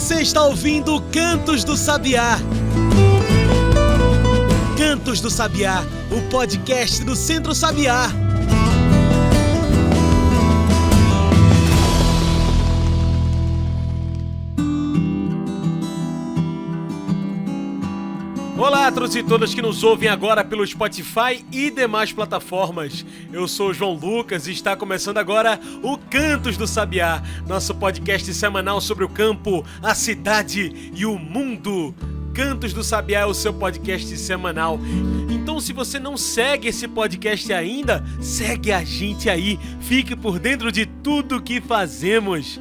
Você está ouvindo Cantos do Sabiá. Cantos do Sabiá, o podcast do Centro Sabiá. Olá a todos e todas que nos ouvem agora pelo Spotify e demais plataformas. Eu sou o João Lucas e está começando agora o Cantos do Sabiá, nosso podcast semanal sobre o campo, a cidade e o mundo. Cantos do Sabiá é o seu podcast semanal. Então, se você não segue esse podcast ainda, segue a gente aí. Fique por dentro de tudo que fazemos.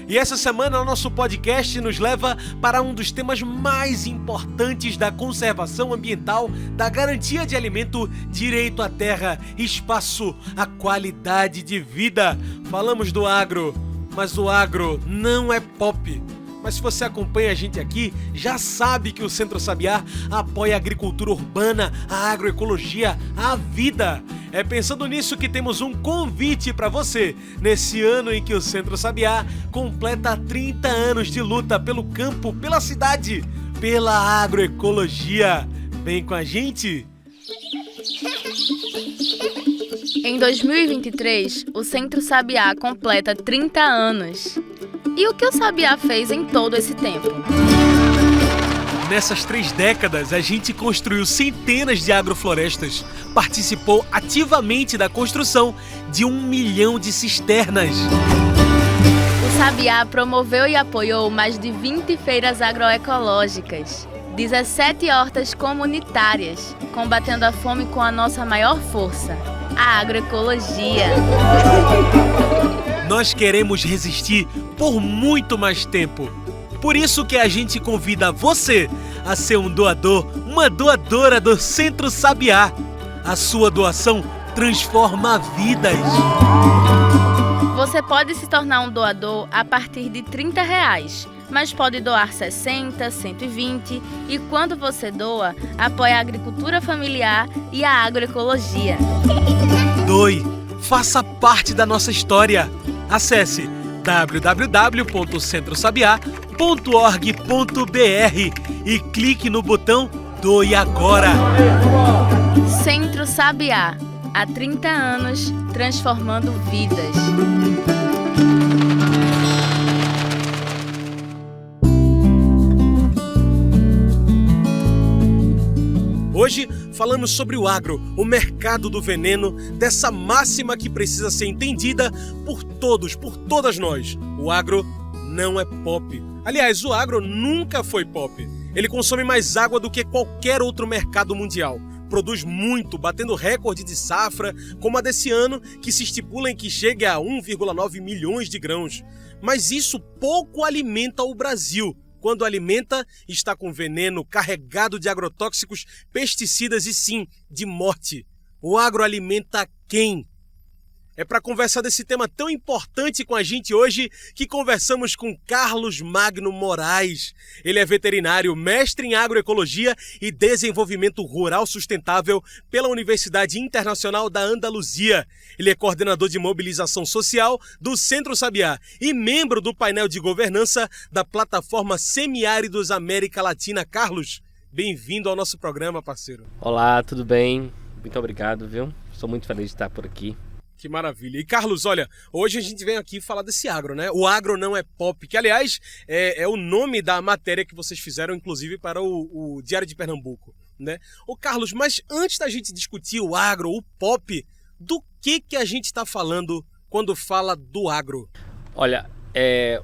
E essa semana o nosso podcast nos leva para um dos temas mais importantes da conservação ambiental, da garantia de alimento, direito à terra, espaço, a qualidade de vida. Falamos do agro, mas o agro não é pop. Mas se você acompanha a gente aqui, já sabe que o Centro Sabiá apoia a agricultura urbana, a agroecologia, a vida. É pensando nisso que temos um convite para você, nesse ano em que o Centro Sabiá completa 30 anos de luta pelo campo, pela cidade, pela agroecologia. Vem com a gente! Em 2023, o Centro Sabiá completa 30 anos. E o que o Sabiá fez em todo esse tempo? Nessas 3 décadas, a gente construiu centenas de agroflorestas, participou ativamente da construção de 1 milhão de cisternas. O Sabiá promoveu e apoiou mais de 20 feiras agroecológicas, 17 hortas comunitárias, combatendo a fome com a nossa maior força, a agroecologia. Nós queremos resistir por muito mais tempo. Por isso que a gente convida você a ser um doador, uma doadora do Centro Sabiá. A sua doação transforma vidas. Você pode se tornar um doador a partir de R$30, mas pode doar 60, 120 e quando você doa, apoia a agricultura familiar e a agroecologia. Doe, faça parte da nossa história. Acesse www.centrosabiá.org.br e clique no botão Doe Agora. Centro Sabiá, há 30 anos, transformando vidas. Hoje falamos sobre o agro, o mercado do veneno, dessa máxima que precisa ser entendida por todos, por todas nós. O agro não é pop. Aliás, o agro nunca foi pop. Ele consome mais água do que qualquer outro mercado mundial. Produz muito, batendo recorde de safra, como a desse ano, que se estipula em que chegue a 1,9 milhões de grãos. Mas isso pouco alimenta o Brasil. Quando alimenta, está com veneno carregado de agrotóxicos, pesticidas e sim, de morte. O agro alimenta quem? É para conversar desse tema tão importante com a gente hoje que conversamos com Carlos Magno Moraes. Ele é veterinário, mestre em agroecologia e desenvolvimento rural sustentável pela Universidade Internacional da Andaluzia. Ele é coordenador de mobilização social do Centro Sabiá e membro do painel de governança da plataforma Semiáridos América Latina. Carlos, bem-vindo ao nosso programa, parceiro. Olá, tudo bem? Muito obrigado, viu? Sou muito feliz de estar por aqui. Que maravilha. E Carlos, olha, hoje a gente vem aqui falar desse agro, né? O agro não é pop, que aliás é o nome da matéria que vocês fizeram, inclusive, para o Diário de Pernambuco, né? Ô Carlos, mas antes da gente discutir o agro, o pop, do que a gente está falando quando fala do agro? Olha,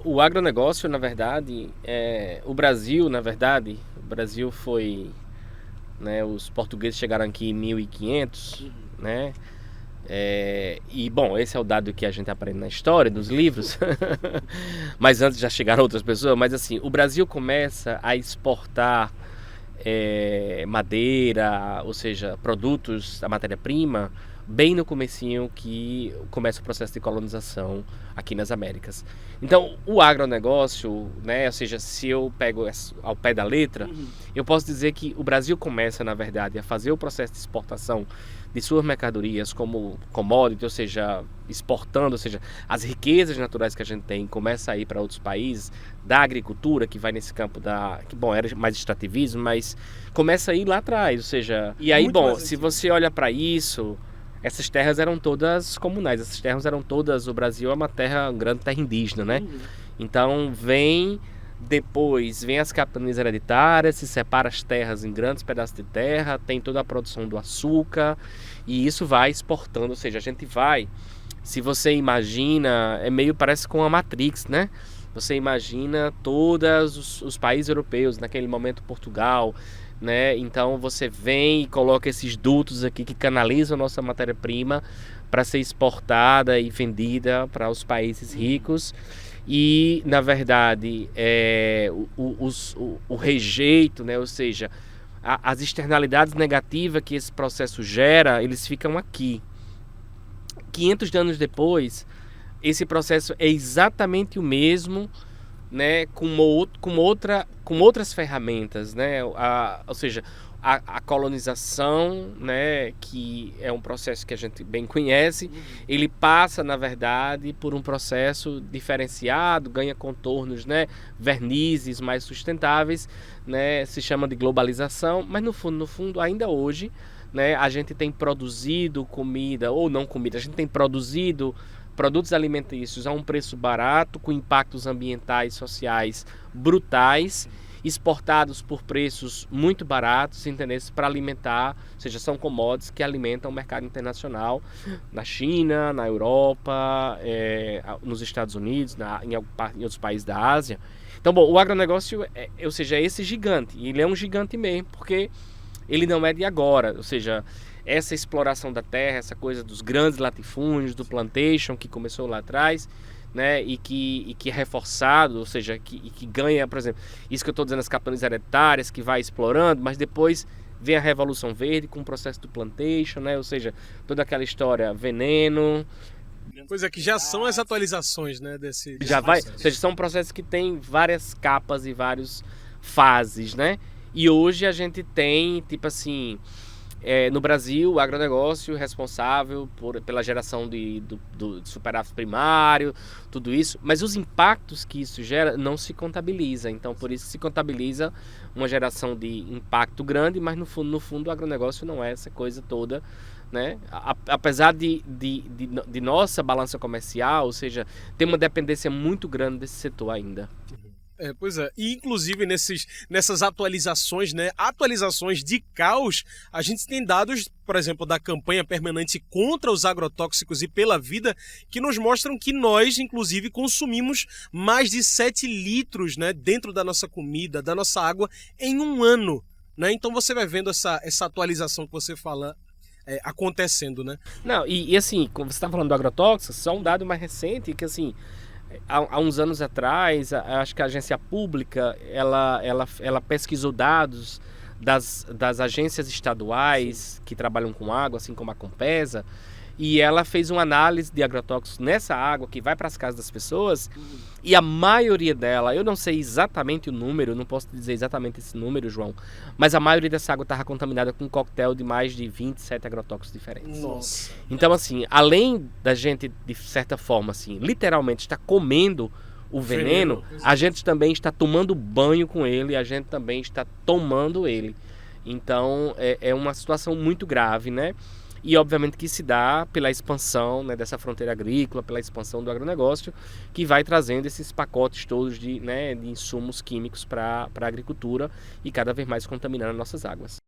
o agronegócio, na verdade, o Brasil foi, né, os portugueses chegaram aqui em 1500, né? E bom, esse é o dado que a gente aprende na história, nos livros. Mas antes já chegaram outras pessoas. Mas assim, o Brasil começa a exportar madeira, ou seja, produtos da matéria-prima, bem no comecinho que começa o processo de colonização aqui nas Américas. Então, o agronegócio, né, ou seja, se eu pego ao pé da letra, eu posso dizer que o Brasil começa, na verdade, a fazer o processo de exportação de suas mercadorias como commodity, ou seja, exportando, ou seja, as riquezas naturais que a gente tem começa a ir para outros países, da agricultura, que vai nesse campo que, bom, era mais extrativismo, mas começa a ir lá atrás, ou seja, e aí, bom, se você olha para isso, essas terras eram todas comunais, essas terras eram todas, o Brasil é uma grande terra indígena, né? Então, depois vem as capitanias hereditárias, se separa as terras em grandes pedaços de terra, tem toda a produção do açúcar e isso vai exportando, ou seja, a gente vai, se você imagina, parece com a Matrix, né? Você imagina todos os países europeus, naquele momento Portugal, né? Então você vem e coloca esses dutos aqui que canalizam a nossa matéria-prima para ser exportada e vendida para os países ricos. E, na verdade, o rejeito, né? Ou seja, as externalidades negativas que esse processo gera, eles ficam aqui. 500 anos depois, esse processo é exatamente o mesmo, né? com outras ferramentas, né? Ou seja, a colonização, né, que é um processo que a gente bem conhece, ele passa, na verdade, por um processo diferenciado, ganha contornos, né, vernizes mais sustentáveis, né, se chama de globalização, mas no fundo, ainda hoje, né, a gente tem produzido comida, ou não comida, a gente tem produzido produtos alimentícios a um preço barato, com impactos ambientais e sociais brutais, exportados por preços muito baratos, entendeu? Para alimentar, ou seja, são commodities que alimentam o mercado internacional na China, na Europa, nos Estados Unidos, em outros países da Ásia. Então, bom, o agronegócio, ou seja, é esse gigante, e ele é um gigante mesmo, porque ele não é de agora, ou seja, essa exploração da terra, essa coisa dos grandes latifúndios, do plantation, que começou lá atrás, né, e que é reforçado, ou seja, que ganha, por exemplo, isso que eu estou dizendo, as capitanias hereditárias, que vai explorando, mas depois vem a Revolução Verde com o processo do plantation, né, ou seja, toda aquela história veneno. Pois é, que já são as atualizações, né, desse já vai, processo. Ou seja, são processos que têm várias capas e várias fases, né, e hoje a gente tem, tipo assim, no Brasil, o agronegócio responsável pela geração do superávit primário, tudo isso, mas os impactos que isso gera não se contabiliza. Então, por isso que se contabiliza uma geração de impacto grande, mas no fundo o agronegócio não é essa coisa toda, né? Apesar de nossa balança comercial, ou seja, tem uma dependência muito grande desse setor ainda. Pois é, e inclusive nessas atualizações, né, atualizações de caos, a gente tem dados, por exemplo, da campanha permanente contra os agrotóxicos e pela vida, que nos mostram que nós, inclusive, consumimos mais de 7 litros, né, dentro da nossa comida, da nossa água, em um ano, né? Então você vai vendo essa atualização que você fala acontecendo, né? Não, e assim, como você está falando do agrotóxico, só um dado mais recente, que assim, há uns anos atrás, acho que a agência pública, ela pesquisou dados das agências estaduais que trabalham com água, assim como a Compesa, e ela fez uma análise de agrotóxicos nessa água que vai para as casas das pessoas, e a maioria dela, eu não sei exatamente o número, não posso dizer exatamente esse número, João, mas a maioria dessa água estava contaminada com um coquetel de mais de 27 agrotóxicos diferentes. Nossa. Então, assim, além da gente, de certa forma, assim, literalmente estar comendo o veneno, a gente também está tomando banho com ele, a gente também está tomando ele. Então, é uma situação muito grave, né? E obviamente que se dá pela expansão, né, dessa fronteira agrícola, pela expansão do agronegócio, que vai trazendo esses pacotes todos de insumos químicos para a agricultura e cada vez mais contaminando nossas águas.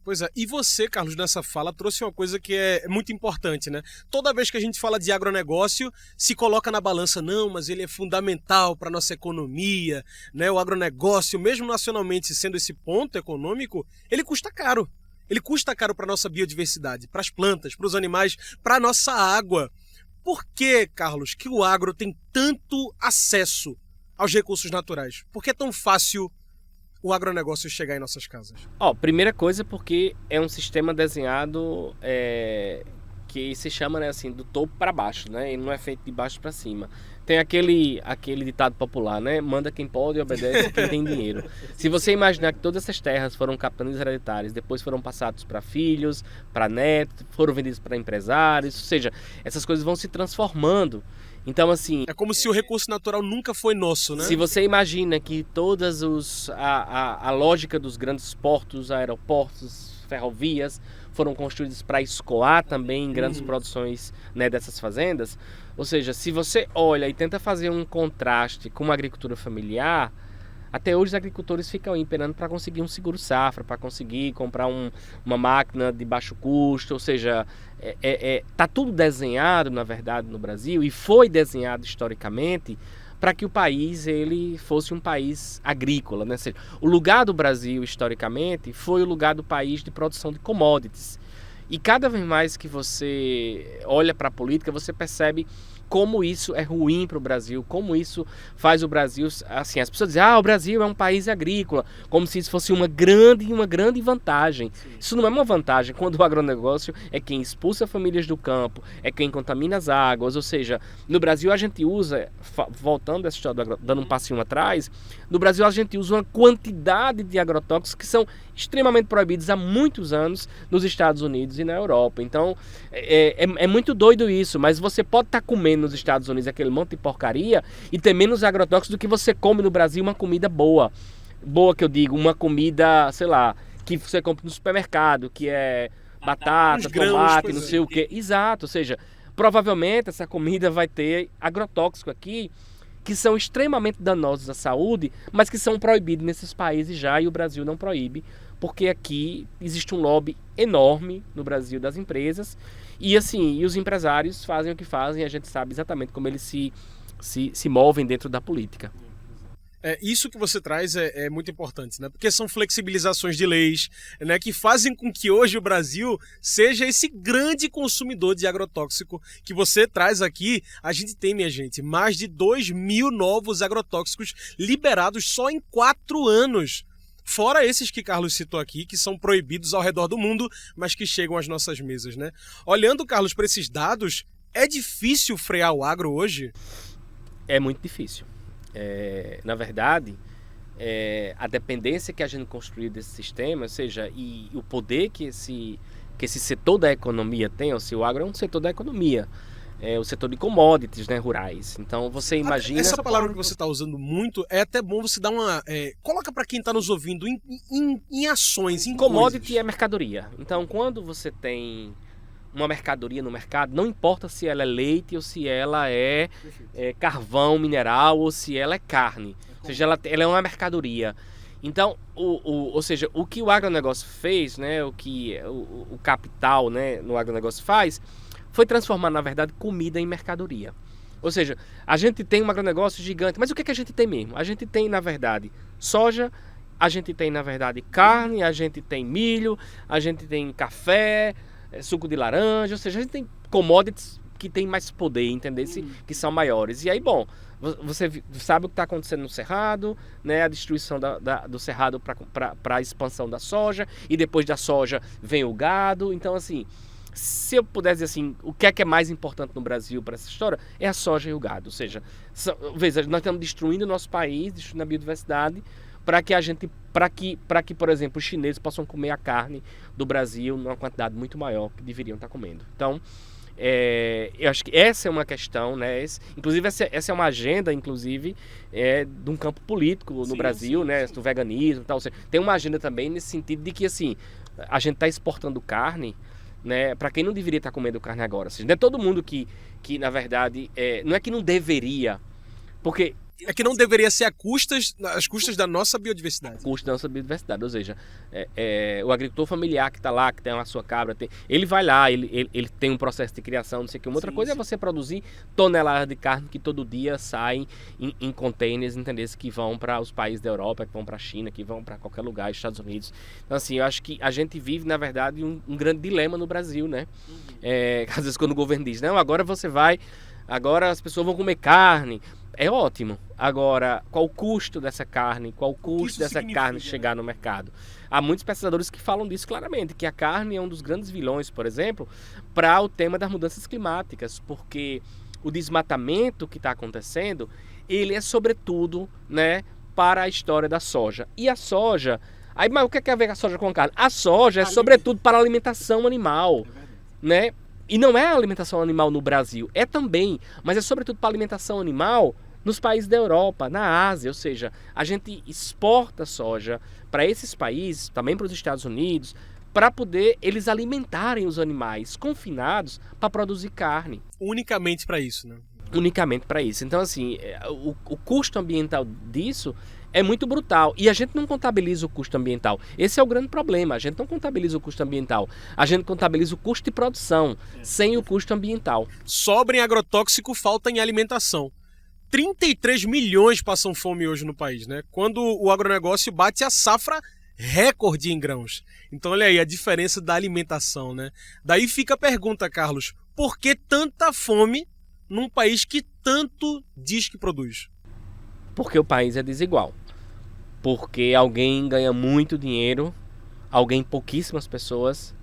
Pois é, e você, Carlos, nessa fala trouxe uma coisa que é muito importante, né? Toda vez que a gente fala de agronegócio, se coloca na balança, não, mas ele é fundamental para a nossa economia, né? O agronegócio, mesmo nacionalmente sendo esse ponto econômico, ele custa caro. Ele custa caro para a nossa biodiversidade, para as plantas, para os animais, para a nossa água. Por que, Carlos, que o agro tem tanto acesso aos recursos naturais? Por que é tão fácil o agronegócio chegar em nossas casas? Primeira coisa, porque é um sistema desenhado que se chama, né, assim, do topo para baixo, né? Ele não é feito de baixo para cima. Tem aquele ditado popular, né? Manda quem pode e obedece quem tem dinheiro. Se você imaginar que todas essas terras foram capitanias hereditárias, depois foram passados para filhos, para netos, foram vendidos para empresários, ou seja, essas coisas vão se transformando. Então, assim... É como se o recurso natural nunca foi nosso, né? Se você imagina que todas a lógica dos grandes portos, aeroportos, ferrovias foram construídos para escoar também grandes produções, né, dessas fazendas, ou seja, se você olha e tenta fazer um contraste com uma agricultura familiar, até hoje os agricultores ficam aí esperando para conseguir um seguro safra, para conseguir comprar uma máquina de baixo custo, ou seja, tá tudo desenhado, na verdade, no Brasil, e foi desenhado historicamente para que o país ele fosse um país agrícola, né? Ou seja, o lugar do Brasil, historicamente, foi o lugar do país de produção de commodities. E cada vez mais que você olha para a política, você percebe como isso é ruim para o Brasil, como isso faz o Brasil, assim, as pessoas dizem, o Brasil é um país agrícola, como se isso fosse uma grande vantagem. Sim. Isso não é uma vantagem, quando o agronegócio é quem expulsa famílias do campo, é quem contamina as águas, ou seja, no Brasil a gente usa, voltando a essa história, dando um passinho atrás, no Brasil a gente usa uma quantidade de agrotóxicos que são extremamente proibidos há muitos anos nos Estados Unidos e na Europa. Então, é muito doido isso, mas você pode estar comendo nos Estados Unidos aquele monte de porcaria e ter menos agrotóxicos do que você come no Brasil uma comida boa. Boa que eu digo, uma comida, sei lá, que você compra no supermercado, que é batata, tomate, não sei o quê. Exato, ou seja, provavelmente essa comida vai ter agrotóxico aqui, que são extremamente danosos à saúde, mas que são proibidos nesses países já, e o Brasil não proíbe, porque aqui existe um lobby enorme no Brasil das empresas, e assim, e os empresários fazem o que fazem, e a gente sabe exatamente como eles se movem dentro da política. Isso que você traz é muito importante, né? Porque são flexibilizações de leis, né, que fazem com que hoje o Brasil seja esse grande consumidor de agrotóxico que você traz aqui. A gente tem, minha gente, mais de 2.000 novos agrotóxicos liberados só em 4 anos. Fora esses que Carlos citou aqui, que são proibidos ao redor do mundo, mas que chegam às nossas mesas, né? Olhando, Carlos, para esses dados, é difícil frear o agro hoje? É muito difícil. Na verdade, a dependência que a gente construiu desse sistema, ou seja, e o poder que esse setor da economia tem, ou seja, o agro é um setor da economia, o setor de commodities, né, rurais. Então você imagina... Essa palavra que você está usando muito, é até bom você dar uma... coloca para quem está nos ouvindo em ações, em commodity coisas. É mercadoria. Então quando você tem uma mercadoria no mercado, não importa se ela é leite ou se ela é carvão mineral ou se ela é carne. Ou seja, ela é uma mercadoria. Então, ou seja, o que o agronegócio fez, né, o que o capital, né, no agronegócio faz, foi transformar, na verdade, comida em mercadoria. Ou seja, a gente tem um agronegócio gigante, mas o que a gente tem mesmo? A gente tem, na verdade, soja, a gente tem, na verdade, carne, a gente tem milho, a gente tem café, suco de laranja, ou seja, a gente tem commodities que tem mais poder, entendeu? Que são maiores. E aí, bom, você sabe o que está acontecendo no Cerrado, né? A destruição do Cerrado para a expansão da soja, e depois da soja vem o gado. Então, assim, se eu pudesse dizer assim, o que é mais importante no Brasil para essa história, é a soja e o gado. Ou seja, veja, nós estamos destruindo o nosso país, destruindo a biodiversidade, para que, por exemplo, os chineses possam comer a carne do Brasil numa quantidade muito maior que deveriam estar comendo. Então, eu acho que essa é uma questão, né? Inclusive, essa é uma agenda, inclusive, de um campo político no Brasil, né? Do veganismo e tal. Ou seja, tem uma agenda também nesse sentido de que, assim, a gente está exportando carne, né, para quem não deveria estar comendo carne agora. Ou seja, não é todo mundo que na verdade, não é que não deveria, porque... É que não deveria ser às custas da nossa biodiversidade. Custo da nossa biodiversidade, ou seja, o agricultor familiar que está lá, que tem a sua cabra, ele vai lá, ele tem um processo de criação, não sei o que. Uma outra coisa é você produzir toneladas de carne que todo dia saem em containers, entendeu? Que vão para os países da Europa, que vão para a China, que vão para qualquer lugar, Estados Unidos. Então, assim, eu acho que a gente vive, na verdade, um grande dilema no Brasil, né? Às vezes quando o governo diz, não, agora as pessoas vão comer carne. é ótimo. Agora, qual o custo dessa carne? Qual o custo dessa carne chegar no mercado? Há muitos pesquisadores que falam disso claramente, que a carne é um dos grandes vilões, por exemplo, para o tema das mudanças climáticas, porque o desmatamento que está acontecendo, ele é sobretudo, né, para a história da soja. E a soja... Aí, mas o que é que tem a ver com a soja com a carne? A soja é sobretudo para a alimentação animal, né? E não é a alimentação animal no Brasil, é também, mas é sobretudo para a alimentação animal nos países da Europa, na Ásia, ou seja, a gente exporta soja para esses países, também para os Estados Unidos, para poder eles alimentarem os animais confinados para produzir carne. Unicamente para isso, né? Unicamente para isso. Então, assim, o custo ambiental disso é muito brutal. E a gente não contabiliza o custo ambiental. Esse é o grande problema. A gente não contabiliza o custo ambiental. A gente contabiliza o custo de produção, sem o custo ambiental. Sobra em agrotóxico, falta em alimentação. 33 milhões passam fome hoje no país, né? Quando o agronegócio bate a safra recorde em grãos. Então, olha aí a diferença da alimentação, né? Daí fica a pergunta, Carlos. Por que tanta fome num país que tanto diz que produz? Porque o país é desigual. Porque alguém ganha muito dinheiro, alguém pouquíssimas pessoas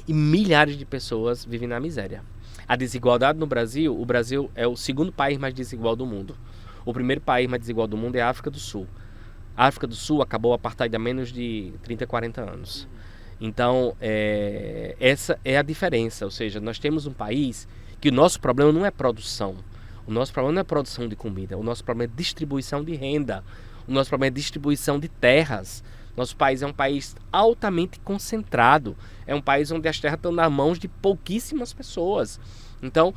e milhares de pessoas vivem na miséria. A desigualdade no Brasil, o Brasil é o segundo país mais desigual do mundo. O primeiro país mais desigual do mundo é a África do Sul. A África do Sul acabou o apartheid há menos de 30, 40 anos. Então, essa é a diferença. Ou seja, nós temos um país que o nosso problema não é produção. O nosso problema não é produção de comida. O nosso problema é distribuição de renda. O nosso problema é distribuição de terras. Nosso país é um país altamente concentrado. É um país onde as terras estão nas mãos de pouquíssimas pessoas. Então,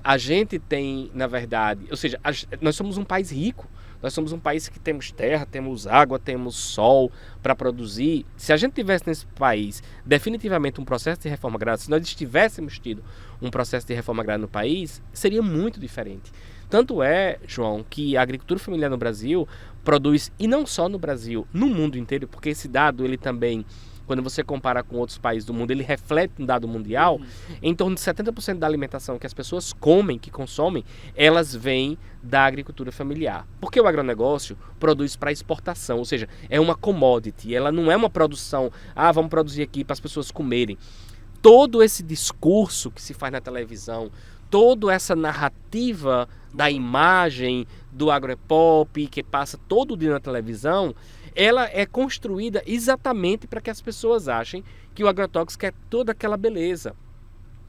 a gente tem, na verdade... Ou seja, nós somos um país rico. Nós somos um país que temos terra, temos água, temos sol para produzir. Se a gente tivesse nesse país definitivamente um processo de reforma agrária, se nós tivéssemos tido um processo de reforma agrária no país, seria muito diferente. Tanto é, João, que a agricultura familiar no Brasil produz, e não só no Brasil, no mundo inteiro, porque esse dado ele também, quando você compara com outros países do mundo, ele reflete um dado mundial. Em torno de 70% da alimentação que as pessoas comem, que consomem, elas vêm da agricultura familiar. Porque o agronegócio produz para exportação, ou seja, é uma commodity, ela não é uma produção, vamos produzir aqui para as pessoas comerem. Todo esse discurso que se faz na televisão, toda essa narrativa da imagem do agropop que passa todo dia na televisão, ela é construída exatamente para que as pessoas achem que o agrotóxico é toda aquela beleza.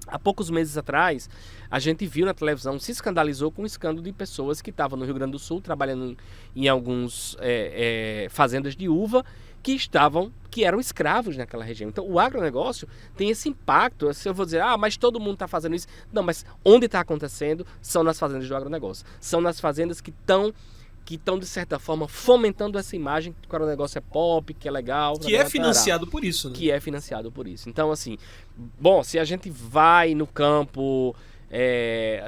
Há poucos meses atrás, a gente viu na televisão, se escandalizou com o escândalo de pessoas que estavam no Rio Grande do Sul, trabalhando em alguns fazendas de uva, que eram escravos naquela região. Então, o agronegócio tem esse impacto. Se eu vou dizer, mas todo mundo está fazendo isso. Não, mas onde está acontecendo são nas fazendas do agronegócio. São nas fazendas que estão, de certa forma, fomentando essa imagem que o agronegócio é pop, que é legal. Que é financiado por isso, né? Que é financiado por isso. Então, assim, bom, se a gente vai no campo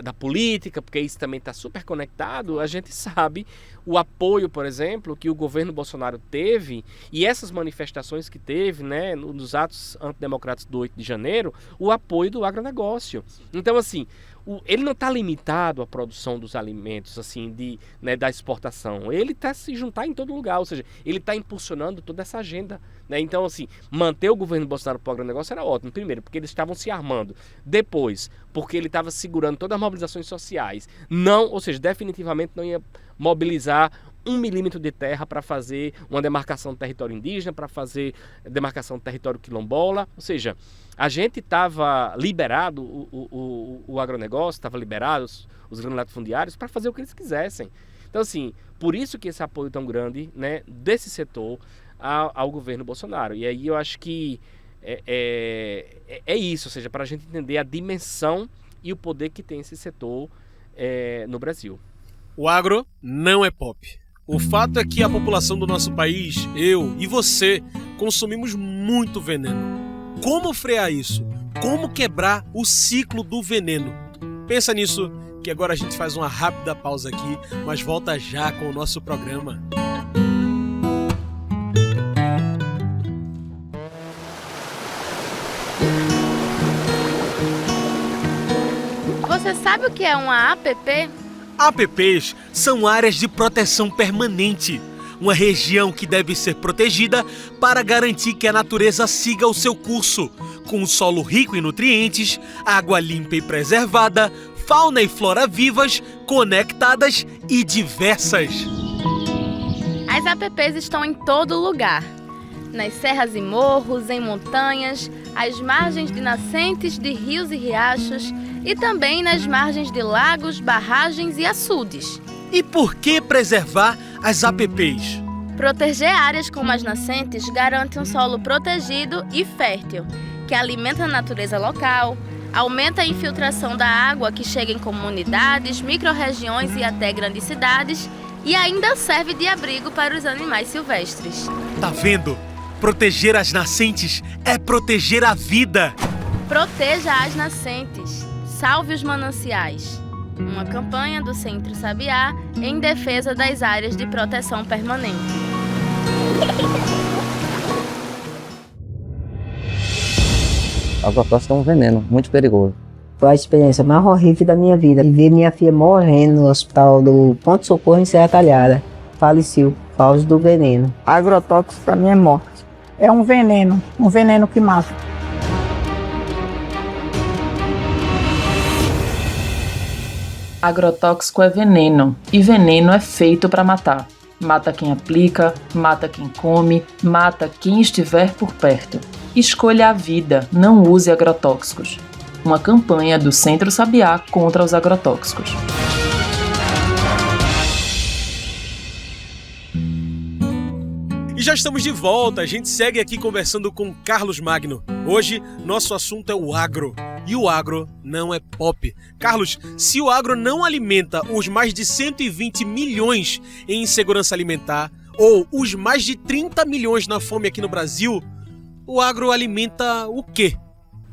da política, porque isso também está super conectado, a gente sabe o apoio, por exemplo, que o governo Bolsonaro teve e essas manifestações que teve, né, nos atos antidemocráticos do 8 de janeiro, o apoio do agronegócio. Então, assim, ele não está limitado à produção dos alimentos, assim, da exportação. Ele está se juntar em todo lugar, ou seja, ele está impulsionando toda essa agenda, né? Então, assim, manter o governo Bolsonaro para o agronegócio era ótimo. Primeiro, porque eles estavam se armando. Depois, porque ele estava segurando todas as mobilizações sociais. Ou seja, definitivamente não ia mobilizar 1 milímetro de terra para fazer uma demarcação do território indígena, para fazer demarcação do território quilombola. Ou seja, a gente estava liberado, o agronegócio estava liberado, os grandes latifundiários, para fazer o que eles quisessem. Então, assim, por isso que esse apoio tão grande, né, desse setor ao governo Bolsonaro. E aí eu acho que é isso, ou seja, para a gente entender a dimensão e o poder que tem esse setor no Brasil. O agro não é pop. O fato é que a população do nosso país, eu e você, consumimos muito veneno. Como frear isso? Como quebrar o ciclo do veneno? Pensa nisso, que agora a gente faz uma rápida pausa aqui, mas volta já com o nosso programa. Você sabe o que é uma APP? APPs são áreas de proteção permanente, uma região que deve ser protegida para garantir que a natureza siga o seu curso, com um solo rico em nutrientes, água limpa e preservada, fauna e flora vivas, conectadas e diversas. As APPs estão em todo lugar. Nas serras e morros, em montanhas, às margens de nascentes de rios e riachos e também nas margens de lagos, barragens e açudes. E por que preservar as APPs? Proteger áreas como as nascentes garante um solo protegido e fértil, que alimenta a natureza local, aumenta a infiltração da água que chega em comunidades, micro-regiões e até grandes cidades e ainda serve de abrigo para os animais silvestres. Tá vendo? Proteger as nascentes é proteger a vida. Proteja as nascentes. Salve os mananciais. Uma campanha do Centro Sabiá em defesa das áreas de proteção permanente. Agrotóxico é um veneno muito perigoso. Foi a experiência mais horrível da minha vida. Ver minha filha morrendo no hospital do Ponto Socorro em Serra Talhada. Faleceu por causa do veneno. Agrotóxico para mim é morte. É um veneno que mata. Agrotóxico é veneno, e veneno é feito para matar. Mata quem aplica, mata quem come, mata quem estiver por perto. Escolha a vida, não use agrotóxicos. Uma campanha do Centro Sabiá contra os agrotóxicos. E já estamos de volta, a gente segue aqui conversando com Carlos Magno. Hoje, nosso assunto é o agro. E o agro não é pop. Carlos, se o agro não alimenta os mais de 120 milhões em insegurança alimentar, ou os mais de 30 milhões na fome aqui no Brasil, o agro alimenta o quê?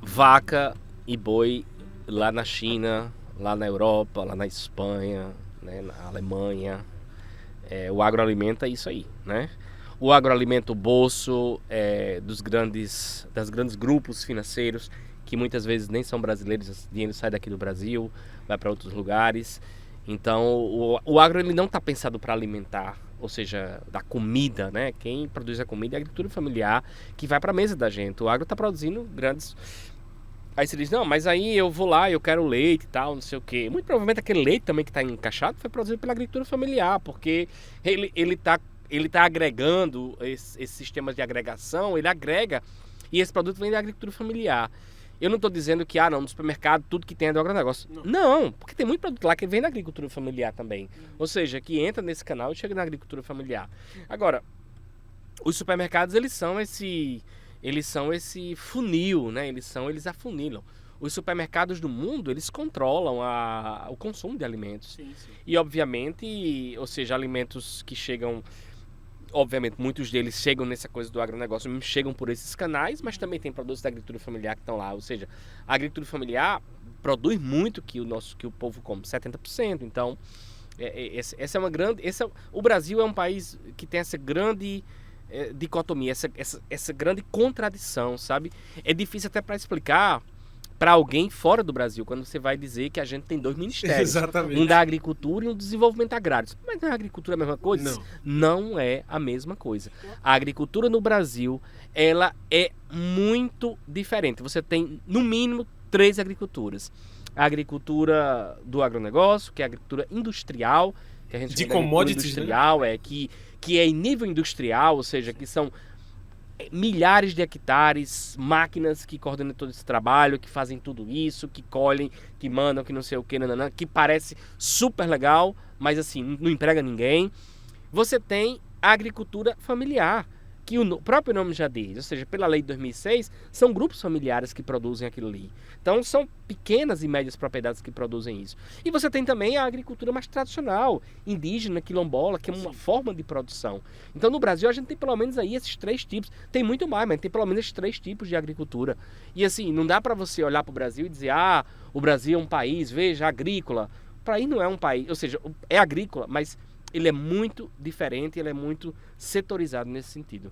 Vaca e boi lá na China, lá na Europa, lá na Espanha, né, na Alemanha. O agro alimenta isso aí, né? O agro alimenta o bolso dos grandes grupos financeiros, que muitas vezes nem são brasileiros, esse dinheiro sai daqui do Brasil, vai para outros lugares. Então, o agro ele não está pensado para alimentar, ou seja, da comida, né? Quem produz a comida é a agricultura familiar, que vai para a mesa da gente. O agro está produzindo grandes... Aí você diz, não, mas aí eu vou lá, eu quero leite e tal, não sei o quê. Muito provavelmente aquele leite também que está encaixado foi produzido pela agricultura familiar, porque ele tá agregando esses sistemas de agregação, ele agrega, e esse produto vem da agricultura familiar. Eu não estou dizendo que, no supermercado, tudo que tem é do agronegócio. Não, porque tem muito produto lá que vem da agricultura familiar também. Ou seja, que entra nesse canal e chega na agricultura familiar. Agora, os supermercados, eles são esse funil, né? Eles afunilam. Os supermercados do mundo, eles controlam o consumo de alimentos. Sim. E, obviamente, ou seja, alimentos que chegam... Obviamente, muitos deles chegam nessa coisa do agronegócio, chegam por esses canais, mas também tem produtos da agricultura familiar que estão lá. Ou seja, a agricultura familiar produz muito que o povo come, 70%. Então, essa é uma grande... o Brasil é um país que tem essa grande dicotomia, essa grande contradição, sabe? É difícil até para explicar para alguém fora do Brasil, quando você vai dizer que a gente tem dois ministérios. Exatamente. Um da agricultura e um do desenvolvimento agrário. Mas não é a agricultura a mesma coisa? Não é a mesma coisa. A agricultura no Brasil, ela é muito diferente. Você tem, no mínimo, 3 agriculturas. A agricultura do agronegócio, que é a agricultura industrial, que a gente de commodities, industrial, né? que é em nível industrial, ou seja, que são milhares de hectares, máquinas que coordenam todo esse trabalho, que fazem tudo isso, que colhem, que mandam, que não sei o que, que parece super legal, mas assim, não emprega ninguém. Você tem a agricultura familiar, que o próprio nome já diz, ou seja, pela lei de 2006, são grupos familiares que produzem aquilo ali. Então, são pequenas e médias propriedades que produzem isso. E você tem também a agricultura mais tradicional, indígena, quilombola, que é uma forma de produção. Então, no Brasil, a gente tem pelo menos aí esses 3 tipos. Tem muito mais, mas tem pelo menos esses 3 tipos de agricultura. E assim, não dá para você olhar para o Brasil e dizer, o Brasil é um país, veja, agrícola. Para aí não é um país, ou seja, é agrícola, mas ele é muito diferente, ele é muito setorizado nesse sentido.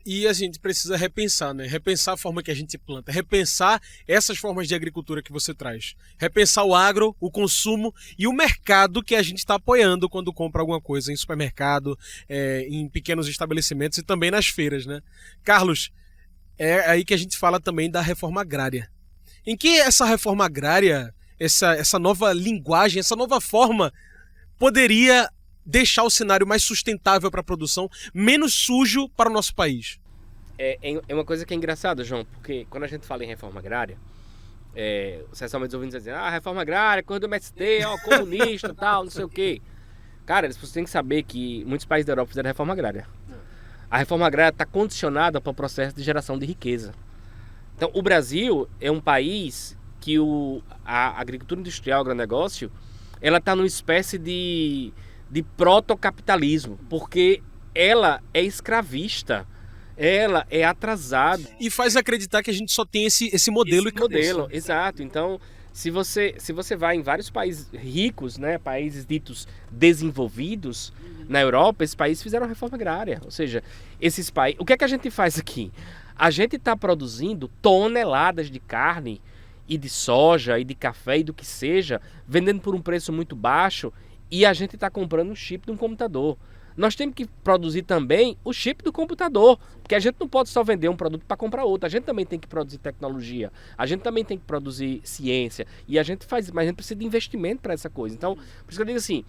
E a gente precisa repensar, né? Repensar a forma que a gente planta, repensar essas formas de agricultura que você traz, repensar o agro, o consumo e o mercado que a gente está apoiando quando compra alguma coisa em supermercado, em pequenos estabelecimentos e também nas feiras, né? Carlos, é aí que a gente fala também da reforma agrária. Em que essa reforma agrária, essa nova linguagem, essa nova forma poderia deixar o cenário mais sustentável para a produção, menos sujo para o nosso país? É uma coisa que é engraçada, João, porque quando a gente fala em reforma agrária, essencialmente os ouvintes dizem, reforma agrária, coisa do MST, comunista, tal, não sei o quê. Cara, vocês têm que saber que muitos países da Europa fizeram reforma agrária. A reforma agrária está condicionada para o processo de geração de riqueza. Então, o Brasil é um país que a agricultura industrial, o agronegócio, ela está numa espécie de protocapitalismo, porque ela é escravista, ela é atrasada. E faz acreditar que a gente só tem esse modelo. Exato. Então, se você vai em vários países ricos, né, países ditos desenvolvidos, na Europa, esses países fizeram reforma agrária. Ou seja, esses países... O que é que a gente faz aqui? A gente está produzindo toneladas de carne e de soja e de café e do que seja, vendendo por um preço muito baixo, e a gente está comprando um chip de um computador. Nós temos que produzir também o chip do computador, porque a gente não pode só vender um produto para comprar outro. A gente também tem que produzir tecnologia, a gente também tem que produzir ciência, e a gente faz, mas a gente precisa de investimento para essa coisa. Então, por isso que eu digo assim,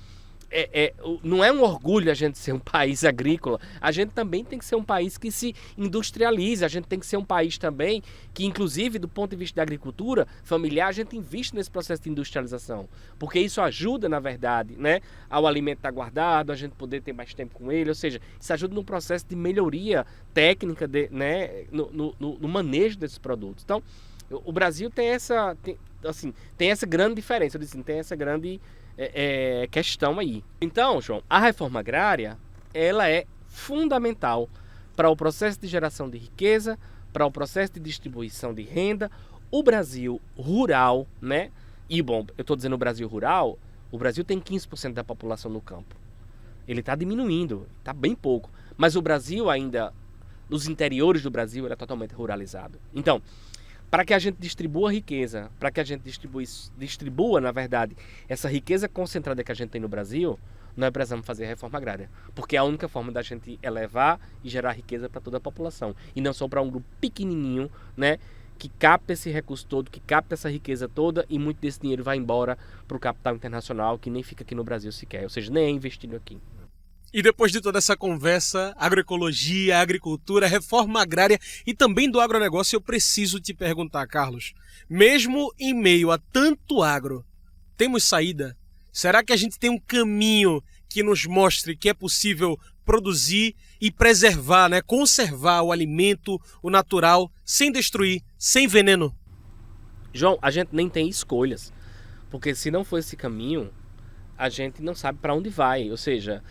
não é um orgulho a gente ser um país agrícola, a gente também tem que ser um país que se industrialize, a gente tem que ser um país também que, inclusive, do ponto de vista da agricultura familiar, a gente investe nesse processo de industrialização, porque isso ajuda, na verdade, né, ao alimento estar guardado, a gente poder ter mais tempo com ele, ou seja, isso ajuda no processo de melhoria técnica, né, no manejo desses produtos. Então, o Brasil tem essa grande diferença, eu disse, tem essa grande questão aí. Então, João, a reforma agrária, ela é fundamental para o processo de geração de riqueza, para o processo de distribuição de renda. O Brasil rural, né? E, bom, eu estou dizendo o Brasil rural, o Brasil tem 15% da população no campo. Ele está diminuindo, está bem pouco. Mas o Brasil ainda, nos interiores do Brasil, ele é totalmente ruralizado. Então, para que a gente distribua a riqueza, para que a gente distribua, na verdade, essa riqueza concentrada que a gente tem no Brasil, nós precisamos fazer a reforma agrária. Porque é a única forma da gente elevar e gerar riqueza para toda a população. E não só para um grupo pequenininho, né, que capta esse recurso todo, que capta essa riqueza toda, e muito desse dinheiro vai embora para o capital internacional, que nem fica aqui no Brasil sequer. Ou seja, nem é investido aqui. E depois de toda essa conversa, agroecologia, agricultura, reforma agrária e também do agronegócio, eu preciso te perguntar, Carlos, mesmo em meio a tanto agro, temos saída? Será que a gente tem um caminho que nos mostre que é possível produzir e preservar, né, conservar o alimento, o natural, sem destruir, sem veneno? João, a gente nem tem escolhas, porque se não for esse caminho, a gente não sabe para onde vai, ou seja...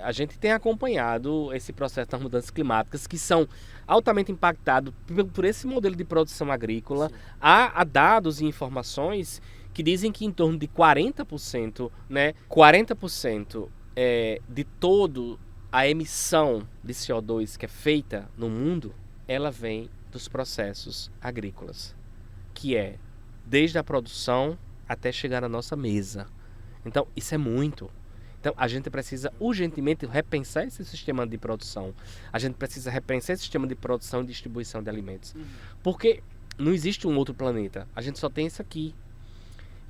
a gente tem acompanhado esse processo das mudanças climáticas, que são altamente impactados por esse modelo de produção agrícola. Há dados e informações que dizem que em torno de 40%, né, 40% de toda a emissão de CO2 que é feita no mundo, ela vem dos processos agrícolas, que é desde a produção até chegar à nossa mesa. Então, isso é muito. Então, a gente precisa urgentemente repensar esse sistema de produção. A gente precisa repensar esse sistema de produção e distribuição de alimentos. Porque não existe um outro planeta. A gente só tem esse aqui.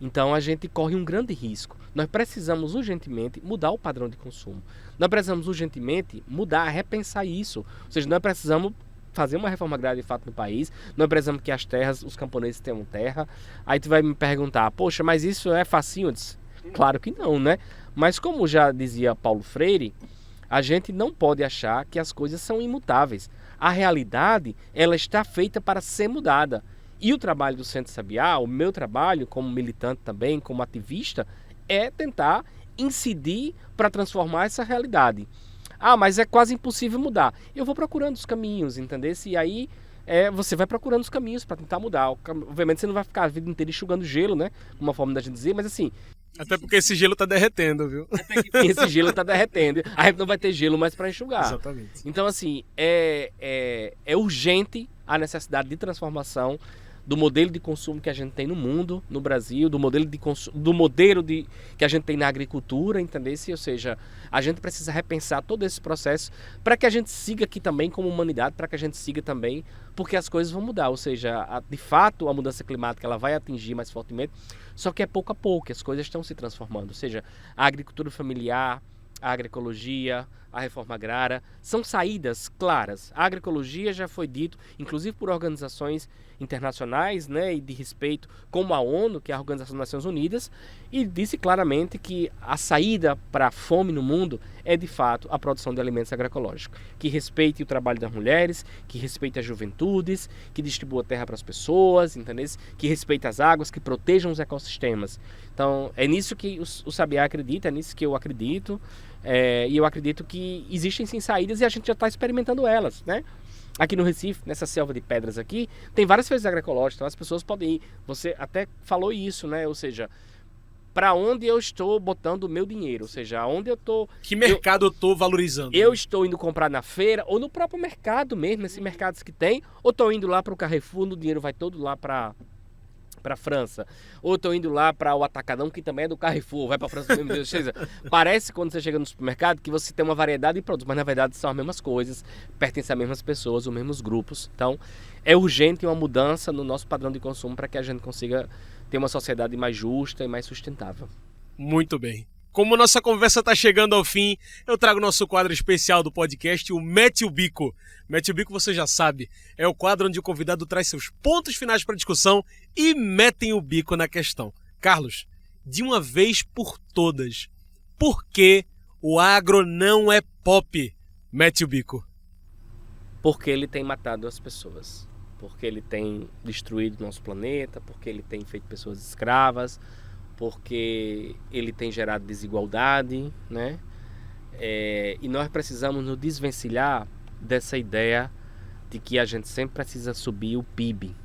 Então, a gente corre um grande risco. Nós precisamos urgentemente mudar o padrão de consumo. Nós precisamos urgentemente mudar, repensar isso. Ou seja, nós precisamos fazer uma reforma agrária de fato no país. Nós precisamos que as terras, os camponeses tenham terra. Aí tu vai me perguntar, poxa, mas isso é facinho? Eu disse, claro que não, né? Mas como já dizia Paulo Freire, a gente não pode achar que as coisas são imutáveis. A realidade, ela está feita para ser mudada. E o trabalho do Centro Sabiá, o meu trabalho como militante também, como ativista, é tentar incidir para transformar essa realidade. Ah, mas é quase impossível mudar. Eu vou procurando os caminhos, entendeu? E aí você vai procurando os caminhos para tentar mudar. Obviamente você não vai ficar a vida inteira enxugando gelo, né? Uma forma da gente dizer, mas assim... Até porque esse gelo tá derretendo, viu? Até que esse gelo tá derretendo. A gente não vai ter gelo mais para enxugar. Exatamente. Então, assim, é urgente a necessidade de transformação do modelo de consumo que a gente tem no mundo, no Brasil, do modelo que a gente tem na agricultura, entendeu? Ou seja, a gente precisa repensar todo esse processo para que a gente siga aqui também como humanidade, para que a gente siga também, porque as coisas vão mudar. Ou seja, de fato, a mudança climática ela vai atingir mais fortemente, só que é pouco a pouco, as coisas estão se transformando. Ou seja, a agricultura familiar, a agroecologia, a reforma agrária, são saídas claras. A agroecologia já foi dito, inclusive por organizações internacionais, né, e de respeito, como a ONU, que é a Organização das Nações Unidas, e disse claramente que a saída para a fome no mundo é, de fato, a produção de alimentos agroecológicos, que respeite o trabalho das mulheres, que respeite as juventudes, que distribua terra para as pessoas, entendeu? Que respeite as águas, que protejam os ecossistemas. Então, é nisso que o Sabiá acredita, é nisso que eu acredito, e eu acredito que existem sim saídas e a gente já está experimentando elas, né? Aqui no Recife, nessa selva de pedras aqui, tem várias feiras agroecológicas, então as pessoas podem ir. Você até falou isso, né? Ou seja, para onde eu estou botando o meu dinheiro, ou seja, aonde eu estou... Que mercado eu estou valorizando? Eu estou indo comprar na feira ou no próprio mercado mesmo, esses mercados que tem, ou estou indo lá para o Carrefour, o dinheiro vai todo lá para a França, ou estou indo lá para o Atacadão, que também é do Carrefour, vai para a França mesmo. Ou seja, parece quando você chega no supermercado que você tem uma variedade de produtos, mas na verdade são as mesmas coisas, pertencem às mesmas pessoas, os mesmos grupos. Então é urgente uma mudança no nosso padrão de consumo para que a gente consiga ter uma sociedade mais justa e mais sustentável. Muito bem. Como nossa conversa está chegando ao fim, eu trago nosso quadro especial do podcast, o Mete o Bico. Mete o Bico, você já sabe, é o quadro onde o convidado traz seus pontos finais para a discussão e metem o bico na questão. Carlos, de uma vez por todas, por que o agro não é pop? Mete o bico. Porque ele tem matado as pessoas, porque ele tem destruído nosso planeta, porque ele tem feito pessoas escravas, porque ele tem gerado desigualdade, né? E nós precisamos nos desvencilhar dessa ideia de que a gente sempre precisa subir o PIB.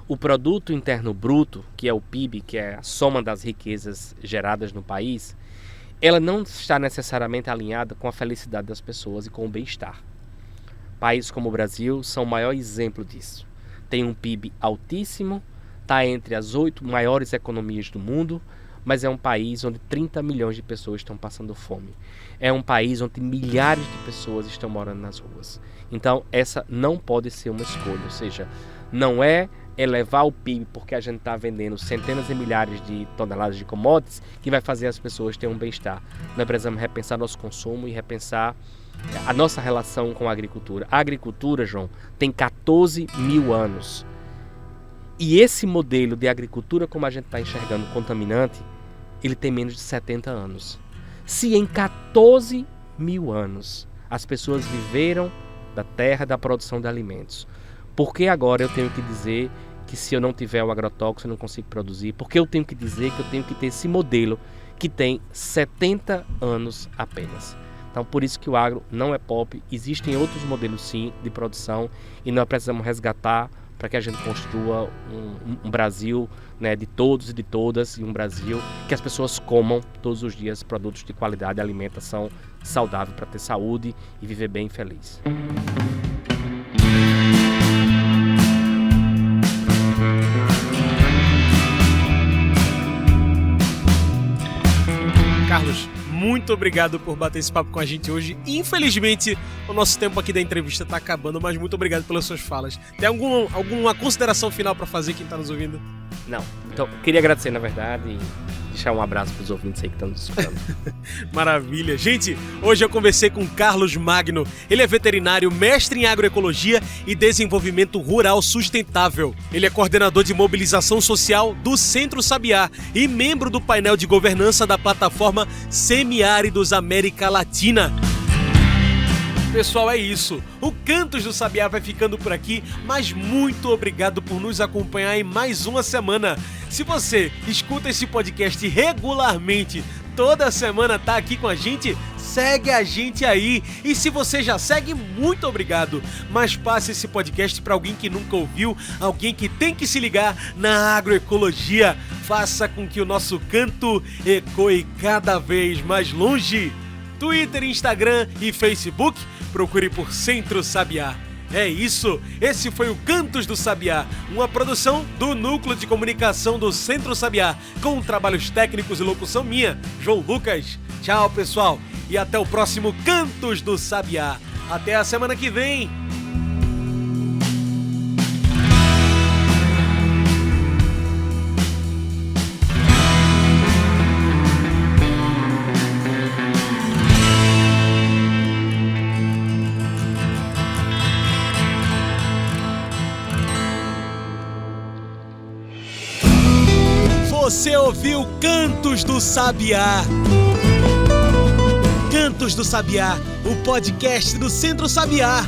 O Produto Interno Bruto, que é o PIB, que é a soma das riquezas geradas no país, ela não está necessariamente alinhada com a felicidade das pessoas e com o bem-estar. Países como o Brasil são o maior exemplo disso. Tem um PIB altíssimo, está entre as 8 maiores economias do mundo, mas é um país onde 30 milhões de pessoas estão passando fome. É um país onde milhares de pessoas estão morando nas ruas. Então, essa não pode ser uma escolha. Ou seja, não é elevar o PIB porque a gente está vendendo centenas de milhares de toneladas de commodities que vai fazer as pessoas terem um bem-estar. Nós precisamos repensar nosso consumo e repensar a nossa relação com a agricultura. A agricultura, João, tem 14 mil anos. E esse modelo de agricultura, como a gente está enxergando, contaminante, ele tem menos de 70 anos. Se em 14 mil anos as pessoas viveram da terra, da produção de alimentos, por que agora eu tenho que dizer que se eu não tiver o agrotóxico eu não consigo produzir? Por que eu tenho que dizer que eu tenho que ter esse modelo que tem 70 anos apenas? Então, por isso que o agro não é pop. Existem outros modelos, sim, de produção e nós precisamos resgatar para que a gente construa um Brasil, né, de todos e de todas, e um Brasil que as pessoas comam todos os dias produtos de qualidade, alimentação saudável para ter saúde e viver bem e feliz. Carlos, muito obrigado por bater esse papo com a gente hoje. Infelizmente, o nosso tempo aqui da entrevista está acabando, mas muito obrigado pelas suas falas. Tem alguma consideração final para fazer quem está nos ouvindo? Não. Então, queria agradecer, na verdade, e deixar um abraço para os ouvintes aí que estão nos escutando. Maravilha. Gente, hoje eu conversei com Carlos Magno. Ele é veterinário, mestre em agroecologia e desenvolvimento rural sustentável. Ele é coordenador de mobilização social do Centro Sabiá e membro do painel de governança da plataforma Semiáridos América Latina. Pessoal, é isso. O Cantos do Sabiá vai ficando por aqui, mas muito obrigado por nos acompanhar em mais uma semana. Se você escuta esse podcast regularmente, toda semana tá aqui com a gente, segue a gente aí. E se você já segue, muito obrigado. Mas passe esse podcast para alguém que nunca ouviu, alguém que tem que se ligar na agroecologia. Faça com que o nosso canto ecoe cada vez mais longe. Twitter, Instagram e Facebook, procure por Centro Sabiá. É isso, esse foi o Cantos do Sabiá, uma produção do Núcleo de Comunicação do Centro Sabiá, com trabalhos técnicos e locução minha, João Lucas. Tchau, pessoal, e até o próximo Cantos do Sabiá. Até a semana que vem! Você ouviu Cantos do Sabiá. Cantos do Sabiá, o podcast do Centro Sabiá.